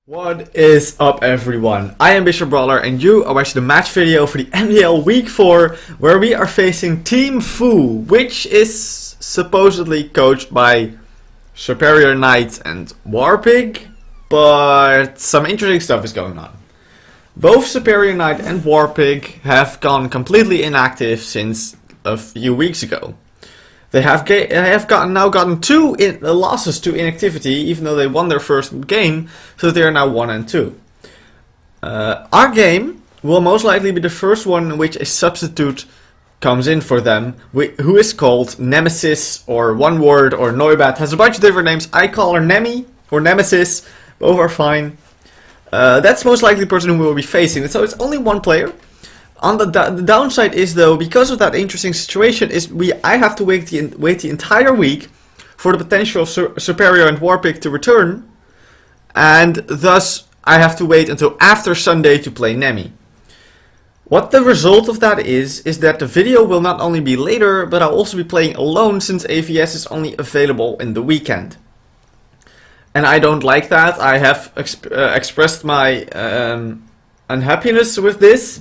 What is up, everyone? I am Bishop Brawler and you are watching the match video for the MDL Week 4, where we are facing Team Foo, which is supposedly coached by Superior Knight and Warpig, but some interesting stuff is going on. Both Superior Knight and Warpig have gone completely inactive since a few weeks ago. They have now gotten two losses to inactivity, even though they won their first game, so they are now 1 and 2. Our game will most likely be the first one in which a substitute comes in for them, who is called Nemesis, or One Word, or Noibat. Has a bunch of different names. I call her Nemi, or Nemesis. Both are fine. That's most likely the person who we will be facing. So it's only one player. On the downside is, though, because of that interesting situation, is I have to wait the entire week for the potential Superior and Warpig to return, and thus I have to wait until after Sunday to play Nemi. What the result of that is that the video will not only be later, but I'll also be playing alone, since AVS is only available in the weekend. And I don't like that. I have expressed my unhappiness with this.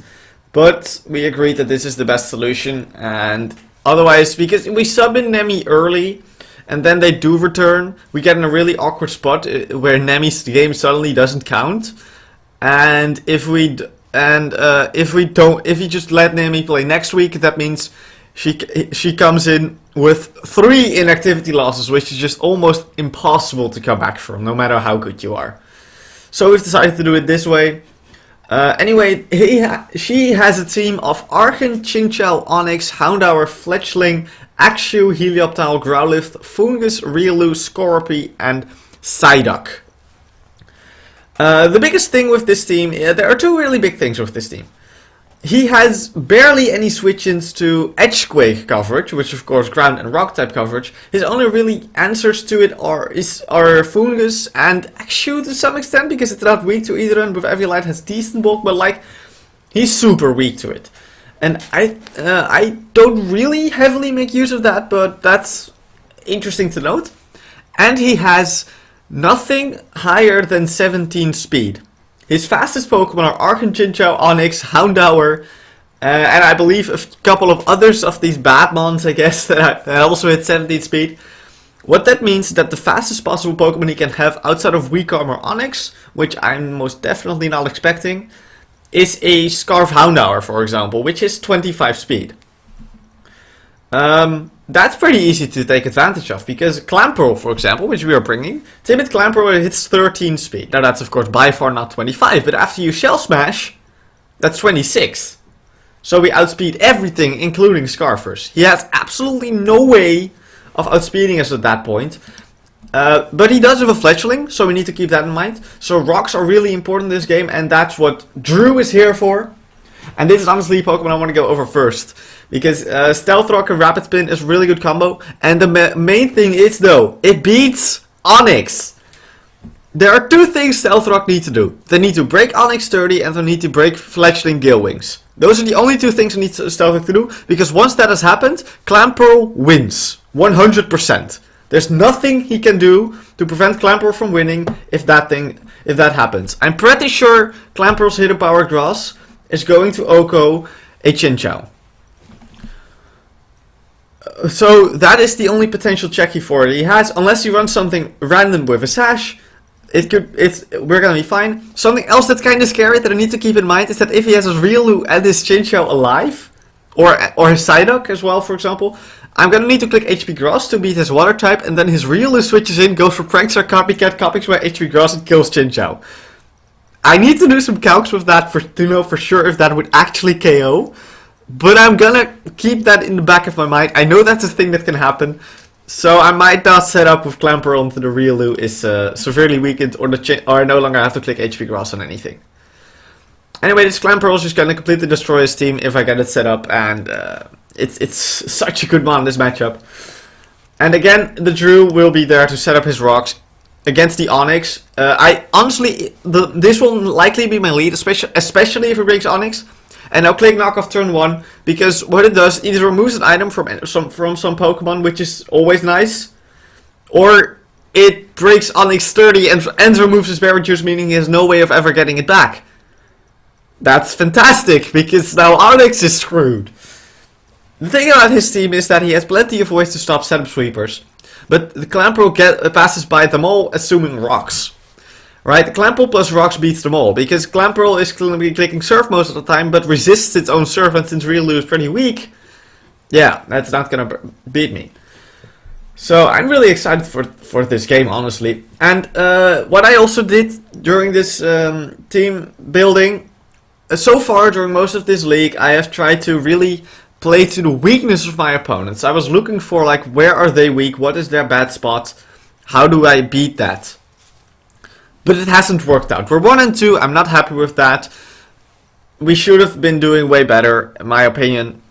But we agreed that this is the best solution, and otherwise, because we sub in Nemi early, and then they do return, we get in a really awkward spot where Nemi's game suddenly doesn't count. And if we if you just let Nemi play next week, that means she comes in with 3 inactivity losses, which is just almost impossible to come back from, no matter how good you are. So we've decided to do it this way. Anyway, she has a team of Archen, Chinchou, Onyx, Houndour, Fletchling, Axew, Helioptile, Growlithe, Fungus, Riolu, Scorpy, and Psyduck. The biggest thing with this team, there are 2 really big things with this team. He has barely any switch-ins to Edgequake coverage, which of course ground and rock type coverage. His only really answers to it are Fungus and Axew to some extent, because it's not weak to either, and with Every Light has decent bulk, but like, he's super weak to it. And I don't really heavily make use of that, but that's interesting to note. And he has nothing higher than 17 speed. His fastest Pokemon are Archen, Chinchou, Onyx, Houndour, and I believe a couple of others of these Badmons, I guess, that also hit 17 speed. What that means is that the fastest possible Pokemon he can have outside of Weakarm or Onyx, which I'm most definitely not expecting, is a Scarf Houndour, for example, which is 25 speed. That's pretty easy to take advantage of, because Clamperl, for example, which we are bringing, Timid Clamperl hits 13 speed. Now that's of course by far not 25, but after you Shell Smash, that's 26. So we outspeed everything, including Scarfers. He has absolutely no way of outspeeding us at that point. But he does have a Fletchling, so we need to keep that in mind. So rocks are really important in this game, and that's what Drew is here for. And this is honestly a Pokemon I want to go over first, because Stealth Rock and Rapid Spin is a really good combo. And the main thing is, though, it beats Onyx. There are 2 things Stealth Rock need to do. They need to break Onyx 30 and they need to break Fletchling Gale Wings. Those are the only 2 things they need Stealth Rock to do, because once that has happened, Clamperl wins. 100%. There's nothing he can do to prevent Clamperl from winning if that happens. I'm pretty sure Clamperl's Hidden Power Grass is going to OHKO a Chinchou. So that is the only potential check for it. He has, unless he runs something random with a Sash, we're gonna be fine. Something else that's kind of scary that I need to keep in mind is that if he has his Riolu and his Chinchou alive, or his Psyduck as well, for example, I'm gonna need to click HP Grass to beat his Water type, and then his Riolu switches in, goes for Prankster, Copycat, copies my HP Grass, and kills Chinchou. I need to do some calcs with that to know for sure if that would actually KO. But I'm gonna keep that in the back of my mind. I know that's a thing that can happen. So I might not set up with Clamperl until the Riolu is severely weakened, or I no longer have to click HP Grass on anything. Anyway, this Clamperl is just gonna completely destroy his team if I get it set up, and it's such a good mon in this matchup. And again, the Drew will be there to set up his rocks against the Onyx. I honestly, this will likely be my lead, especially if he breaks Onyx. And now click knockoff turn 1, because what it does, it removes an item from some Pokemon, which is always nice, or it breaks Onyx 30 and removes his Berry Juice, meaning he has no way of ever getting it back. That's fantastic, because now Onyx is screwed. The thing about his team is that he has plenty of ways to stop setup sweepers, but the Clamperl passes by them all, assuming rocks. Right, the Clamperl plus rocks beats them all, because Clamperl is clicking Surf most of the time, but resists its own Surf, and since Riolu is pretty weak, yeah, that's not gonna beat me. So I'm really excited for this game, honestly. And what I also did during this team building, so far during most of this league, I have tried to really play to the weakness of my opponents. I was looking for, like, where are they weak, what is their bad spot, how do I beat that? But it hasn't worked out. We're 1 and 2, I'm not happy with that. We should have been doing way better, in my opinion.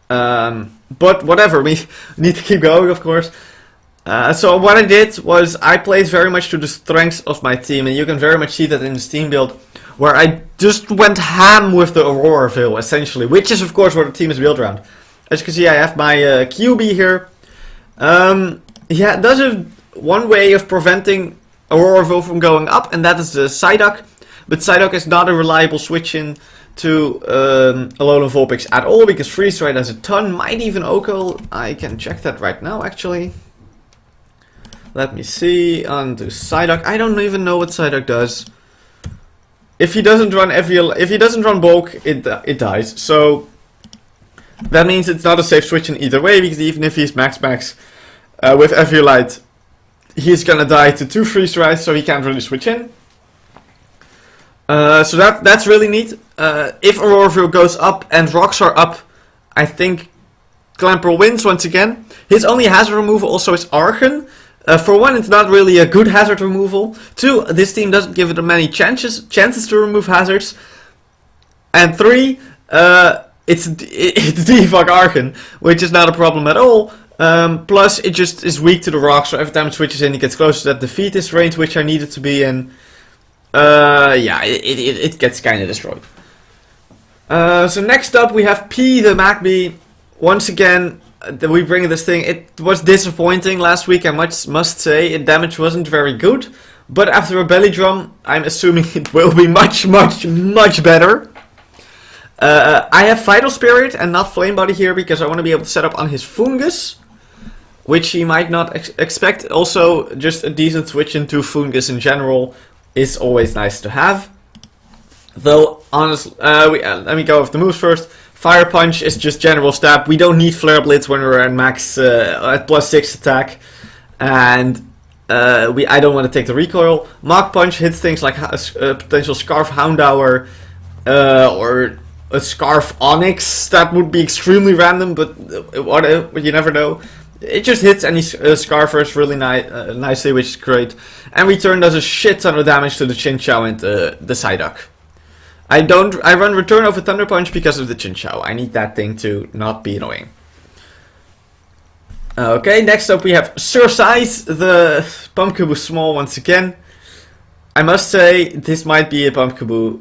But whatever, we need to keep going, of course. So what I did was I played very much to the strengths of my team, and you can very much see that in this team build, where I just went ham with the Auroraville, essentially, which is of course what the team is built around. As you can see, I have my QB here. Yeah, it does have one way of preventing Auroraville from going up, and that is the Psyduck. But Psyduck is not a reliable switch in to Alolan Vulpix at all, because Freeze Ray has a ton, might even Oko. I can check that right now, actually. Let me see, on to Psyduck. I don't even know what Psyduck does. If he doesn't run bulk, it dies. So that means it's not a safe switch in either way, because even if he's max with Eviolite, he's gonna die to 2 Freeze Rays, so he can't really switch in. So that's really neat. If Auroraville goes up and rocks are up, I think Clamperl wins once again. His only hazard removal also is Argon. For one, it's not really a good hazard removal. 2, this team doesn't give it many chances to remove hazards. And 3, it's Defog Argon, which is not a problem at all. Plus, it just is weak to the rocks, so every time it switches in, it gets closer to that defeatist range, which I needed to be in. Yeah, it gets kind of destroyed. So next up, we have P, the Magby. Once again, we bring this thing. It was disappointing last week, I must say. Its damage wasn't very good. But after a belly drum, I'm assuming it will be much better. I have Vital Spirit and not Flame Body here, because I want to be able to set up on his Fungus, which he might not expect. Also, just a decent switch into Fungus in general is always nice to have. Though, honestly, let me go with the moves first. Fire Punch is just general stab. We don't need Flare Blitz when we're at max at +6 attack, and I don't want to take the recoil. Mach Punch hits things like a potential Scarf Houndour or a Scarf Onyx. That would be extremely random, but you never know. It just hits any Scarfers really nicely, which is great. And Return does a shit ton of damage to the Chinchou and the Psyduck. I run Return over Thunder Punch because of the Chinchou. I need that thing to not be annoying. Okay, next up we have Sursize, the Pumpkaboo Small once again. I must say, this might be a Pumpkaboo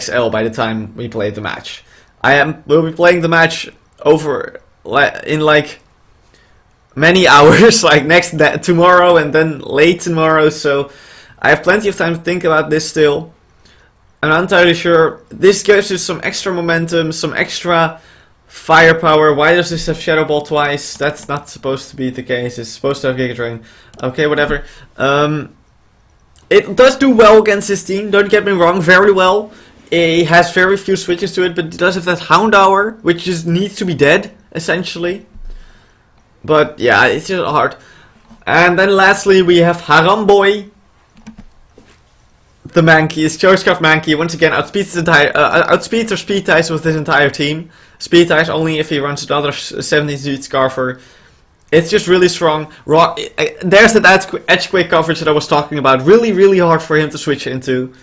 XL by the time we play the match. We'll be playing the match in like many hours, like tomorrow and then late tomorrow, so I have plenty of time to think about this still. I'm not entirely sure. This gives us some extra momentum, some extra firepower. Why does this have Shadow Ball twice? That's not supposed to be the case. It's supposed to have Giga Drain. Okay, whatever. It does do well against his team, don't get me wrong, very well. It has very few switches to it, but it does have that Houndour, which just needs to be dead, essentially. But yeah, it's just hard. And then lastly, we have Haramboy. The Mankey is Choice-Scarf Mankey. Once again, outspeeds or speed ties with his entire team. Speed ties only if he runs another 17-speed Scarfer. It's just really strong. There's that edge quick coverage that I was talking about. Really hard for him to switch into.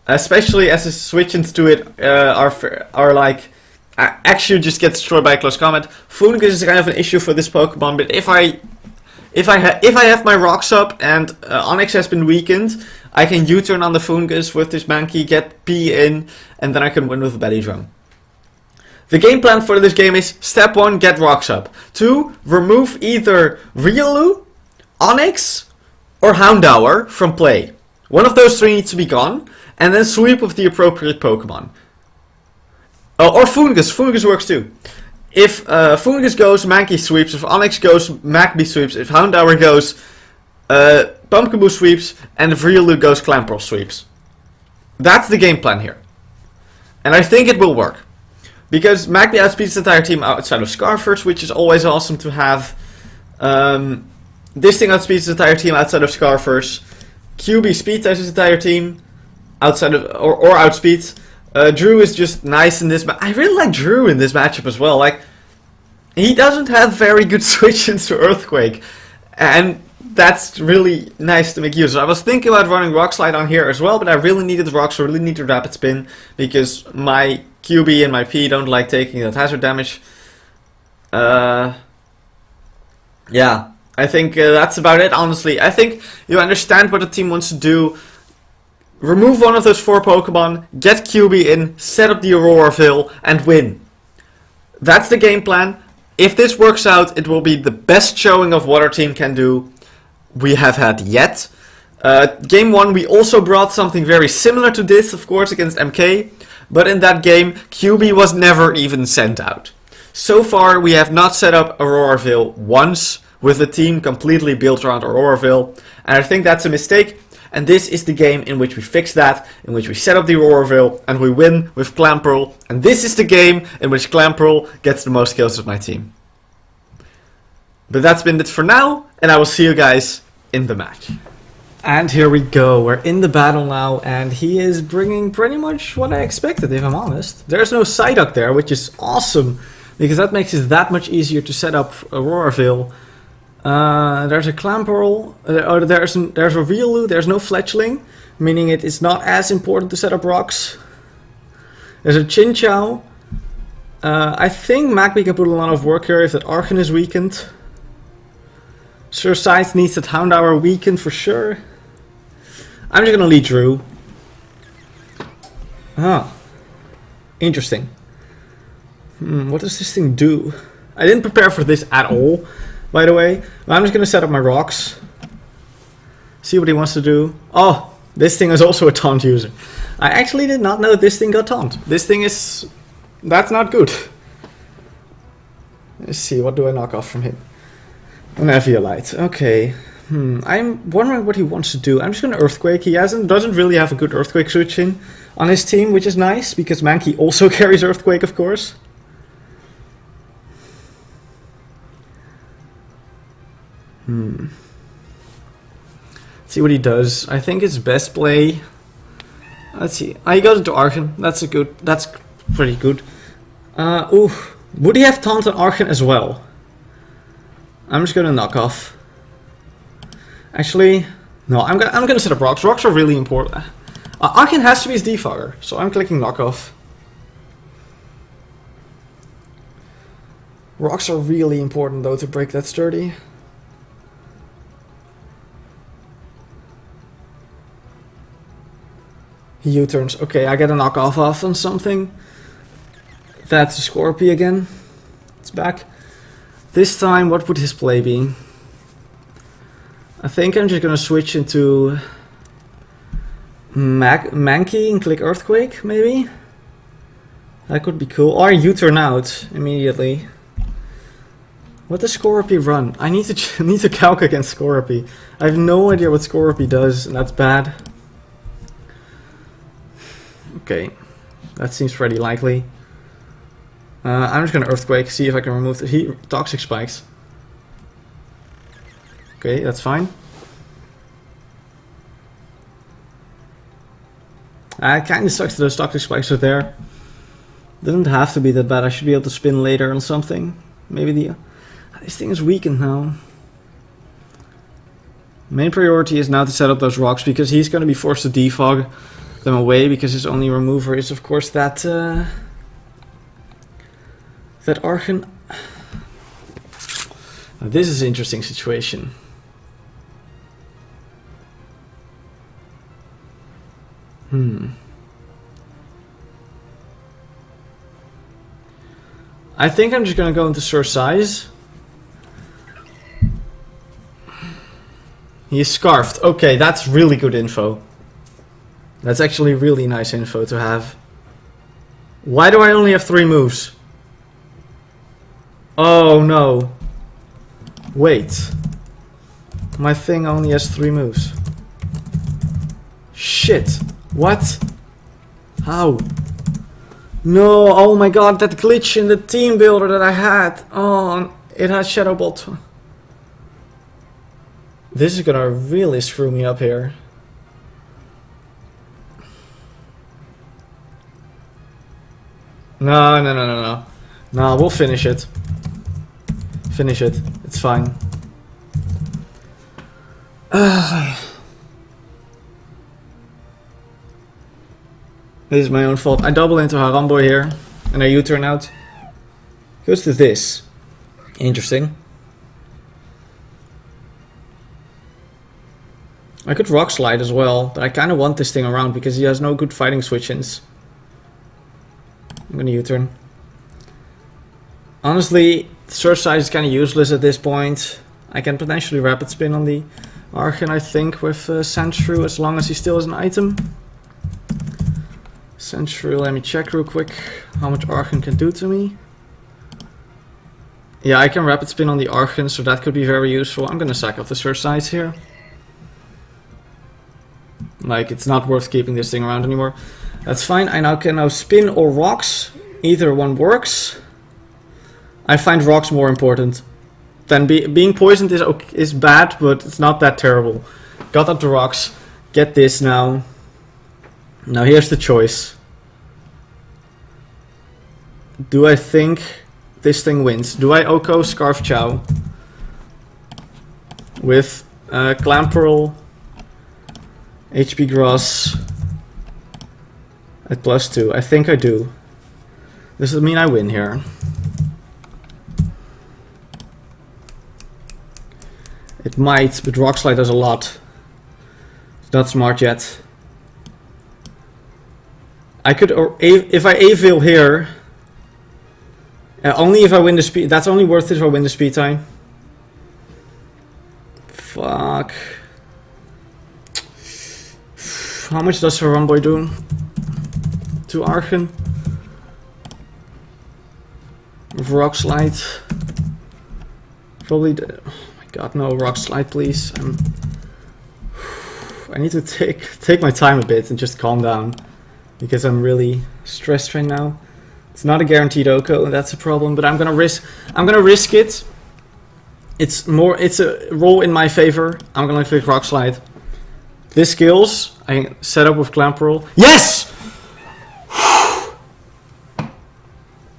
Especially as his switch into it are like... Axew just gets destroyed by close combat. Fungus is kind of an issue for this Pokemon, but if I have my rocks up and Onyx has been weakened, I can U-turn on the Fungus with this Mankey, get P in, and then I can win with a belly drum. The game plan for this game is: step 1, get rocks up. 2, remove either Riolu, Onyx or Houndour from play. One of those three needs to be gone, and then sweep with the appropriate Pokemon. Oh, or Fungus. Fungus works too. If Fungus goes, Mankey sweeps. If Onyx goes, Magby sweeps. If Houndour goes, Pumpkaboo sweeps. And if Riolu goes, Clamperl sweeps. That's the game plan here. And I think it will work. Because Magby outspeeds the entire team outside of Scarfers, which is always awesome to have. This thing outspeeds the entire team outside of Scarfers. QB speed his entire team outside of or outspeeds. Drew is just nice in this. I really like Drew in this matchup as well. Like, he doesn't have very good switch into Earthquake, and that's really nice to make use of. I was thinking about running Rock Slide on here as well, but I really needed the rocks. I really needed Rapid Spin because my QB and my P don't like taking that hazard damage. Yeah. I think that's about it, honestly. I think you understand what the team wants to do. Remove one of those 4 Pokemon, get QB in, set up the Auroraville, and win. That's the game plan. If this works out, it will be the best showing of what our team can do we have had yet. Game 1, we also brought something very similar to this, of course, against MK. But in that game, QB was never even sent out. So far, we have not set up Auroraville once, with the team completely built around Auroraville, and I think that's a mistake, and this is the game in which we fix that, in which we set up the Auroraville, and we win with Clamperl, and this is the game in which Clamperl gets the most kills with my team. But that's been it for now, and I will see you guys in the match. And here we go, we're in the battle now, and he is bringing pretty much what I expected, if I'm honest. There's no Psyduck there, which is awesome, because that makes it that much easier to set up Auroraville. There's a Clamperl, there's a Riolu, there's no Fletchling, meaning it is not as important to set up rocks. There's a Chinchou. I think Magby can put a lot of work here if that Archen is weakened. Sir Scythe needs that Houndour weakened for sure. I'm just gonna lead Drew. Ah, interesting. What does this thing do? I didn't prepare for this at all, by the way. I'm just gonna set up my rocks. See what he wants to do. Oh, this thing is also a taunt user. I actually did not know this thing got taunt. This thing is... that's not good. Let's see, what do I knock off from him? An Eviolite, okay. I'm wondering what he wants to do. I'm just gonna Earthquake. He doesn't really have a good Earthquake switch in on his team, which is nice, because Mankey also carries Earthquake, of course. Let's see what he does. I think his best play... let's see. He goes into Archen. That's pretty good. Ooh. Would he have taunt on Archen as well? I'm just gonna knock off. Actually, no, I'm gonna set up rocks. Rocks are really important. Archen has to be his defogger, so I'm clicking knock off. Rocks are really important though to break that sturdy. He U-turns. Okay, I get a knockoff off on something. That's a Scorpy again. It's back. This time, what would his play be? I think I'm just gonna switch into Mankey and click Earthquake, maybe? That could be cool. Or U-turn out immediately. What does Scorpy run? I need to calc against Scorpy. I have no idea what Scorpy does, and that's bad. Okay, that seems pretty likely. I'm just gonna Earthquake, see if I can remove the Toxic Spikes. Okay, that's fine. It kinda sucks that those Toxic Spikes are there. Doesn't have to be that bad, I should be able to spin later on something. Maybe this thing is weakened now. Main priority is now to set up those rocks, because he's gonna be forced to defog them away, because his only remover is of course that Archen. Now, this is an interesting situation. I think I'm just gonna go into Sir Size. He's scarfed. Okay, that's really good info. That's actually really nice info to have. Why do I only have 3 moves? Oh no. Wait. My thing only has 3 moves. Shit. What? How? No, oh my god, that glitch in the team builder that I had. Oh, it has Shadow Bolt. This is gonna really screw me up here. No. No, we'll finish it. Finish it. It's fine. This is my own fault. I double into Haramboy here. And I U-turn out. Goes to this. Interesting. I could Rock Slide as well, but I kind of want this thing around because he has no good fighting switch-ins. I'm gonna U-turn. Honestly, Surge Size is kind of useless at this point. I can potentially Rapid Spin on the Archon, I think, with Sandshrew, as long as he still has an item. Sandshrew, let me check real quick how much Archon can do to me. Yeah, I can Rapid Spin on the Archon, so that could be very useful. I'm gonna sack off the Surge Size here. Like, it's not worth keeping this thing around anymore. That's fine. I now can spin or rocks. Either one works. I find rocks more important. Then being poisoned is bad, but it's not that terrible. Got up the rocks. Get this now. Now here's the choice. Do I think this thing wins? Do I Oko Scarf Chow with Clamperl, HP Gross at +2? I think I do. This would mean I win here. It might, but Rock Slide does a lot. It's not smart yet. I could, if I A-Veil here, only if I win the speed, that's only worth it if I win the speed time. Fuck. How much does Haramboy do to Archon? With Rock Slide. Probably, oh my god, no, Rock Slide please. I need to take my time a bit and just calm down. Because I'm really stressed right now. It's not a guaranteed Oko, and that's a problem, but I'm gonna risk it. It's a roll in my favor. I'm gonna click Rock Slide. This skills, I can set up with Clamperl. Yes!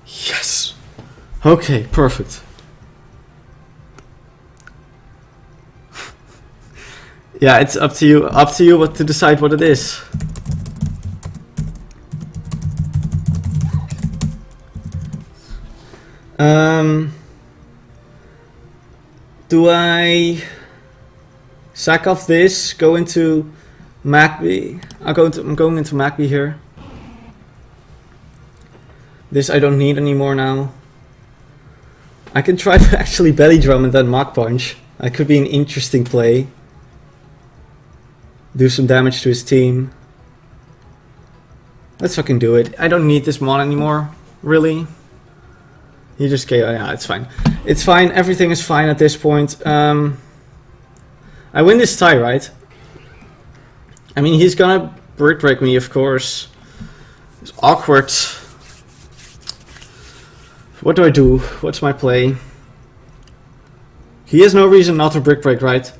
Yes! Okay, perfect. Yeah, it's up to you what to decide what it is. Do I sack off this, go into Magby? I'm going into Magby here. This I don't need anymore now. I can try to actually belly drum and then Mach Punch. That could be an interesting play. Do some damage to his team. Let's fucking do it. I don't need this mon anymore, really. He just KO. Yeah, it's fine. It's fine. Everything is fine at this point. I win this tie, right? I mean, he's gonna brick break me, of course. It's awkward. What do I do? What's my play? He has no reason not to brick break, right?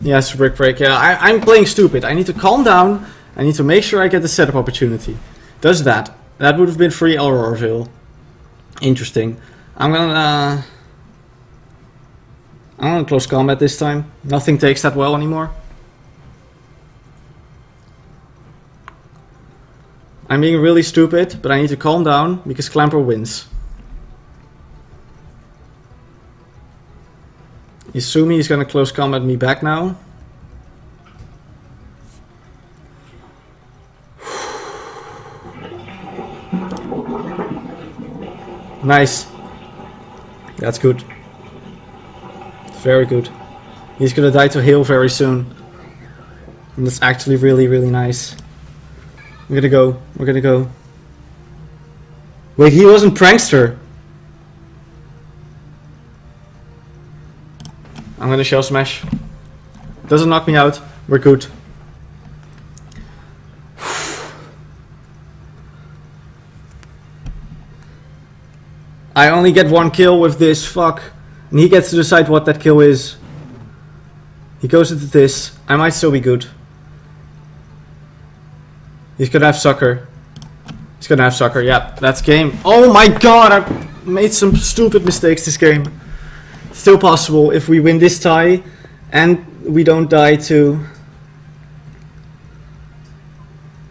He has to brick break. Yeah, I'm playing stupid. I need to calm down. I need to make sure I get the setup opportunity. Does that? That would have been free Aurorville. Interesting. I'm gonna close combat this time. Nothing takes that well anymore. I'm being really stupid, but I need to calm down because Clamper wins. Assuming he's gonna close combat me back now. Nice. That's good. Very good. He's gonna die to heal very soon. And that's actually really, really nice. We're gonna go. We're gonna go. Wait, he wasn't Prankster. I'm gonna shell smash. Doesn't knock me out. We're good. I only get one kill with this, fuck. And he gets to decide what that kill is. He goes into this. I might still be good. He's gonna have sucker. He's gonna have sucker, yeah, that's game. Oh my god, I made some stupid mistakes this game. Still possible if we win this tie and we don't die to...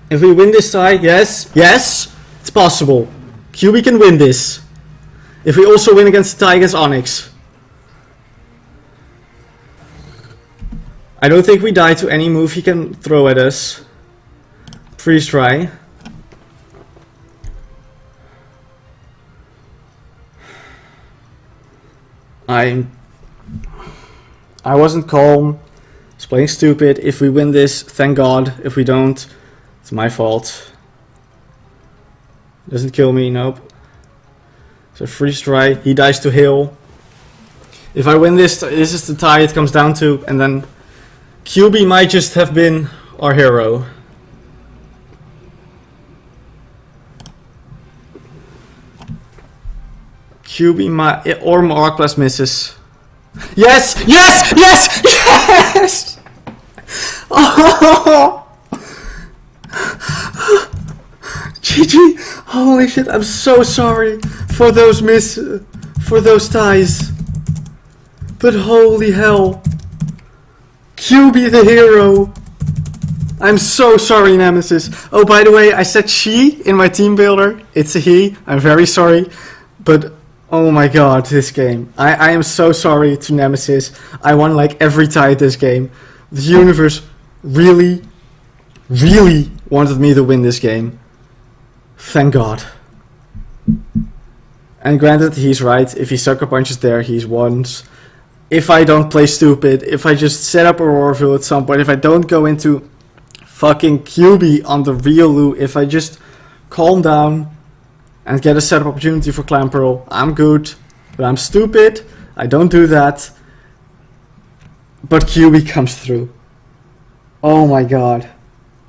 If we win this tie, yes, yes, it's possible. QB can win this. If we also win against the tie against Onyx. I don't think we die to any move he can throw at us. Freeze try. I wasn't calm. I was playing stupid. If we win this, thank God. If we don't, it's my fault. Doesn't kill me, nope. So freeze try. He dies to heal. If I win this, this is the tie it comes down to, and then QB might just have been our hero. QB might, or Mark plus misses. Yes! Yes! Yes! Yes! Oh! GG! Holy shit! I'm so sorry for those for those ties. But holy hell! QB the hero. I'm so sorry, Nemesis. Oh, by the way, I said she in my team builder. It's a he. I'm very sorry, but. Oh my god, this game. I am so sorry to Nemesis. I won like every tie this game. The universe really, really wanted me to win this game. Thank God. And granted, he's right. If he sucker punches there, he's won. If I don't play stupid, if I just set up a Roarville at some point, if I don't go into fucking QB on the real loot, if I just calm down and get a setup opportunity for Clan Pearl, I'm good, but I'm stupid, I don't do that, but QB comes through. Oh my god.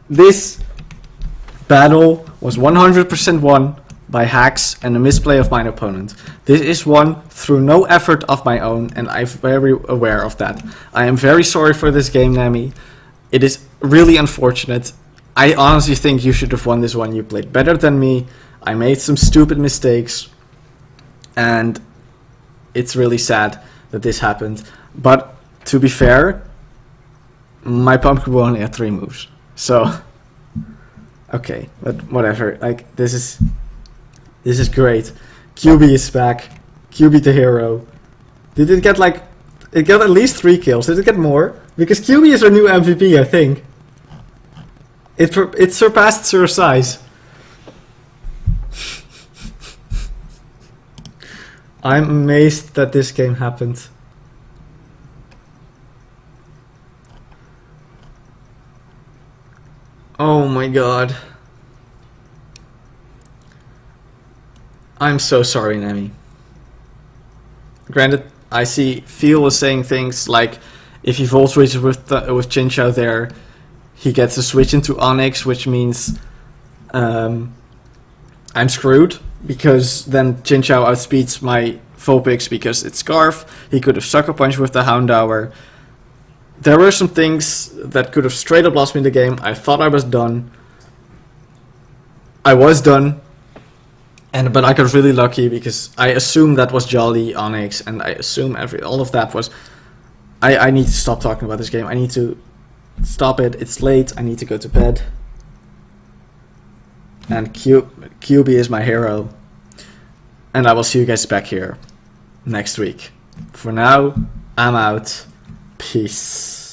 This battle was 100% won by hacks and a misplay of my opponent. This is won through no effort of my own, and I'm very aware of that. I am very sorry for this game, Nami. It is really unfortunate. I honestly think you should have won this one. You played better than me. I made some stupid mistakes, and it's really sad that this happened. But to be fair, my pumpkin only had 3 moves, so okay. But whatever. Like this is great. QB is back. QB the hero. Did it get like? It got at least 3 kills. Did it get more? Because QB is our new MVP, I think. It surpassed Sir Size. I'm amazed that this game happened. Oh my god. I'm so sorry, Nemi. Granted, I see Phil was saying things like if he volt switches with Chinchou there, he gets a switch into Onyx, which means I'm screwed, because then Chinchou outspeeds my Vulpix because it's Scarf. He could have Sucker Punch with the Houndour. There were some things that could have straight up lost me the game. I thought I was done. I was done. But I got really lucky because I assumed that was Jolly, Onyx, and I assume all of that was... I need to stop talking about this game. I need to stop it. It's late. I need to go to bed. And QB is my hero. And I will see you guys back here next week. For now, I'm out. Peace.